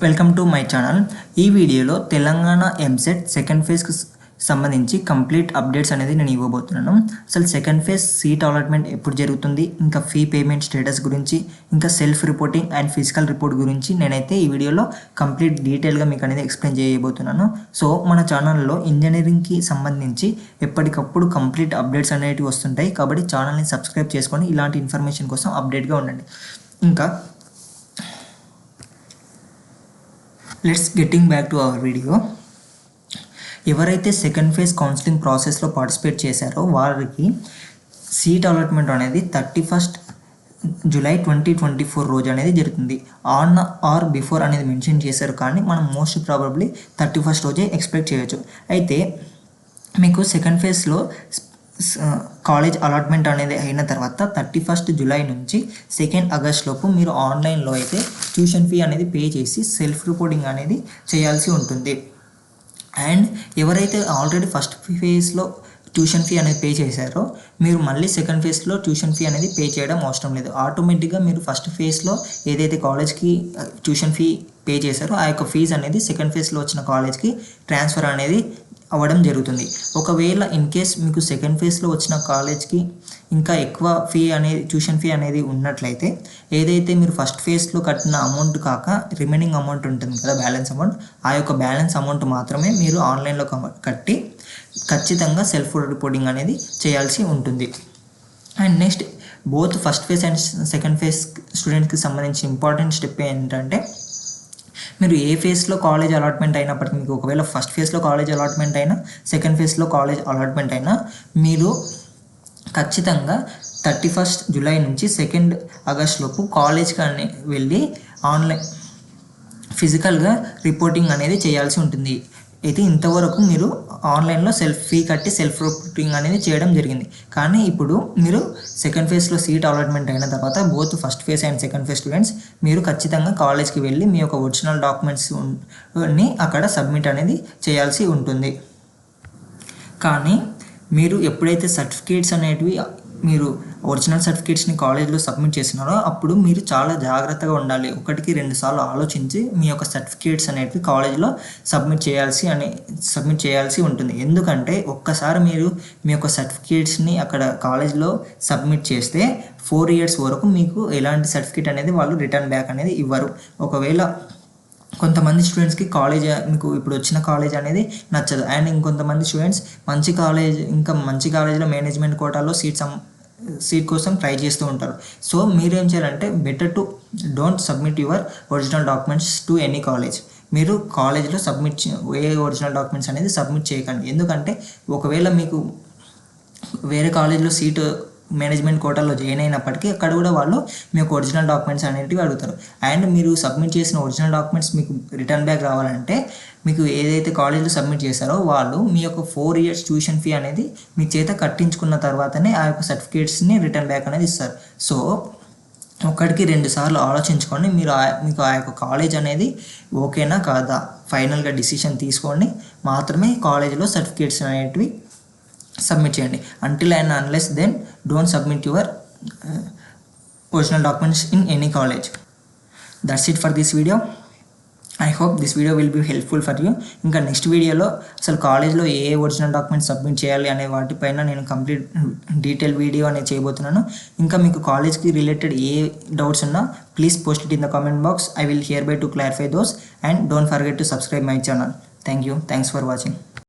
Welcome to my channel. ఈ వీడియోలో Telangana EAMCET second ఫేజ్కి సంబంధించి కంప్లీట్ అప్డేట్స్ అనేది నేను ఇవ్వబోతున్నాను. అసలు సెకండ్ ఫేజ్ సీట్ అలాట్మెంట్ ఎప్పుడు జరుగుతుంది, ఇంకా ఫీ పేమెంట్ స్టేటస్ గురించి, ఇంకా self reporting and physical report గురించి నేనైతే ఈ వీడియోలో కంప్లీట్ డీటెయిల్గా మీకు అనేది ఎక్స్ప్లెయిన్ చేయబోతున్నాను. సో మన ఛానల్లో ఇంజనీరింగ్కి సంబంధించి ఎప్పటికప్పుడు కంప్లీట్ అప్డేట్స్ అనేవి వస్తుంటాయి. కాబట్టి ఛానల్ని సబ్స్క్రైబ్ చేసుకొని ఇలాంటి ఇన్ఫర్మేషన్ కోసం అప్డేట్గా ఉండండి. ఇంకా let's getting back to our video. ఎవరైతే సెకండ్ ఫేజ్ కౌన్సిలింగ్ ప్రాసెస్లో పార్టిసిపేట్ చేశారో వారికి సీట్ అలాట్మెంట్ అనేది 31 జూలై 2024 రోజు అనేది జరుగుతుంది. ఆన్ ఆర్ బిఫోర్ అనేది మెన్షన్ చేశారు, కానీ మనం మోస్ట్ ప్రాబబ్లీ 31 రోజే ఎక్స్పెక్ట్ చేయొచ్చు. అయితే మీకు సెకండ్ ఫేజ్లో కాలేజ్ అలాట్మెంట్ అనేది అయిన తర్వాత 31 జూలై నుంచి 2 ఆగస్ట్ లోపు మీరు ఆన్లైన్లో అయితే ట్యూషన్ ఫీ అనేది పే చేసి సెల్ఫ్ రిపోర్టింగ్ అనేది చేయాల్సి ఉంటుంది. అండ్ ఎవరైతే ఆల్రెడీ ఫస్ట్ ఫేజ్లో ట్యూషన్ ఫీ అనేది పే చేశారో మీరు మళ్ళీ సెకండ్ ఫేజ్లో ట్యూషన్ ఫీ అనేది పే చేయడం అవసరం లేదు. ఆటోమేటిక్గా మీరు ఫస్ట్ ఫేజ్లో ఏదైతే కాలేజ్కి ట్యూషన్ ఫీ పే చేశారో ఆ యొక్క ఫీజు అనేది సెకండ్ ఫేజ్లో వచ్చిన కాలేజ్కి ట్రాన్స్ఫర్ అనేది అవ్వడం జరుగుతుంది. ఒకవేళ ఇన్ కేస్ మీకు సెకండ్ ఫేజ్లో వచ్చిన కాలేజ్కి ఇంకా ఎక్కువ ఫీ అనేది ట్యూషన్ ఫీ అనేది ఉన్నట్లయితే ఏదైతే మీరు ఫస్ట్ ఫేజ్లో కట్టిన అమౌంట్ కాక రిమైనింగ్ అమౌంట్ ఉంటుంది కదా, బ్యాలెన్స్ అమౌంట్, ఆ యొక్క బ్యాలెన్స్ అమౌంట్ మాత్రమే మీరు ఆన్లైన్లో కట్టి ఖచ్చితంగా సెల్ఫ్ రిపోర్టింగ్ అనేది చేయాల్సి ఉంటుంది. And next both first phase and second phase స్టూడెంట్స్కి సంబంధించి ఇంపార్టెంట్ స్టెప్ ఏంటంటే, మీరు ఏ ఫేజ్లో కాలేజ్ అలాట్మెంట్ అయినప్పటికీ మీకు ఒకవేళ ఫస్ట్ ఫేజ్లో కాలేజ్ అలాట్మెంట్ అయినా సెకండ్ ఫేజ్లో కాలేజ్ అలాట్మెంట్ అయినా మీరు ఖచ్చితంగా 31 జూలై నుంచి 2 ఆగస్ట్ లోపు కాలేజ్కి వెళ్ళి ఆన్లైన్ ఫిజికల్గా రిపోర్టింగ్ అనేది చేయాల్సి ఉంటుంది. అయితే ఇంతవరకు మీరు ఆన్లైన్లో ఫీ కట్టి సెల్ఫ్ రిపోర్టింగ్ అనేది చేయడం జరిగింది. కానీ ఇప్పుడు మీరు సెకండ్ ఫేజ్లో సీట్ అలాట్మెంట్ అయిన తర్వాత both first phase and second phase students మీరు ఖచ్చితంగా కాలేజ్కి వెళ్ళి మీ యొక్క ఒరిజినల్ డాక్యుమెంట్స్ని అక్కడ సబ్మిట్ అనేది చేయాల్సి ఉంటుంది. కానీ మీరు ఎప్పుడైతే సర్టిఫికేట్స్ అనేటివి మీరు ఒరిజినల్ సర్టిఫికేట్స్ని కాలేజ్లో సబ్మిట్ చేసినారో అప్పుడు మీరు చాలా జాగ్రత్తగా ఉండాలి. 1-2 సార్లు ఆలోచించి మీ యొక్క సర్టిఫికేట్స్ అనేటివి కాలేజ్లో సబ్మిట్ చేయాల్సి ఉంటుంది. ఎందుకంటే ఒక్కసారి మీరు మీ యొక్క సర్టిఫికేట్స్ని అక్కడ కాలేజ్లో సబ్మిట్ చేస్తే 4 years వరకు మీకు ఎలాంటి సర్టిఫికేట్ అనేది వాళ్ళు రిటర్న్ బ్యాక్ అనేది ఇవ్వరు. ఒకవేళ కొంతమంది స్టూడెంట్స్కి కాలేజ్ మీకు ఇప్పుడు వచ్చిన కాలేజ్ అనేది నచ్చదు, అండ్ ఇంకొంతమంది స్టూడెంట్స్ మంచి కాలేజ్లో మేనేజ్మెంట్ కోటాలో సీట్ కోసం ట్రై చేస్తూ ఉంటారు. సో మీరేం చేయాలంటే better to don't submit your original documents to any college. మీరు కాలేజ్లో ఏ ఒరిజినల్ డాక్యుమెంట్స్ అనేది సబ్మిట్ చేయకండి. ఎందుకంటే ఒకవేళ మీకు వేరే కాలేజ్లో సీటు మేనేజ్మెంట్ కోటాలో జాయిన్ అయినప్పటికీ అక్కడ కూడా వాళ్ళు మీ యొక్క ఒరిజినల్ డాక్యుమెంట్స్ అనేటివి అడుగుతారు. అండ్ మీరు సబ్మిట్ చేసిన ఒరిజినల్ డాక్యుమెంట్స్ మీకు రిటర్న్ బ్యాక్ రావాలంటే మీకు ఏదైతే కాలేజ్లో సబ్మిట్ చేశారో వాళ్ళు మీ యొక్క 4 years ట్యూషన్ ఫీ అనేది మీ చేత కట్టించుకున్న తర్వాతనే ఆ యొక్క సర్టిఫికేట్స్ని రిటర్న్ బ్యాక్ అనేది ఇస్తారు. సో 1-2 సార్లు ఆలోచించుకోండి. మీకు ఆ యొక్క కాలేజ్ అనేది ఓకేనా కాదా ఫైనల్గా డిసిషన్ తీసుకోండి మాత్రమే కాలేజ్లో సర్టిఫికేట్స్ అనేటివి సబ్మిట్ చేయండి. Until and unless then don't submit your original documents in any college. That's it for this video. I hope this video will be helpful for you. ఇంకా నెక్స్ట్ వీడియోలో అసలు కాలేజ్లో ఏ ఒరిజినల్ డాక్యుమెంట్స్ సబ్మిట్ చేయాలి అనే వాటిపైన నేను complete detail video అనేది చేయబోతున్నాను. ఇంకా మీకు కాలేజ్కి రిలేటెడ్ ఏ డౌట్స్ ఉన్నా please post it in the comment box. I will hereby to clarify those, and don't forget to subscribe my channel. Thank you. Thanks for watching.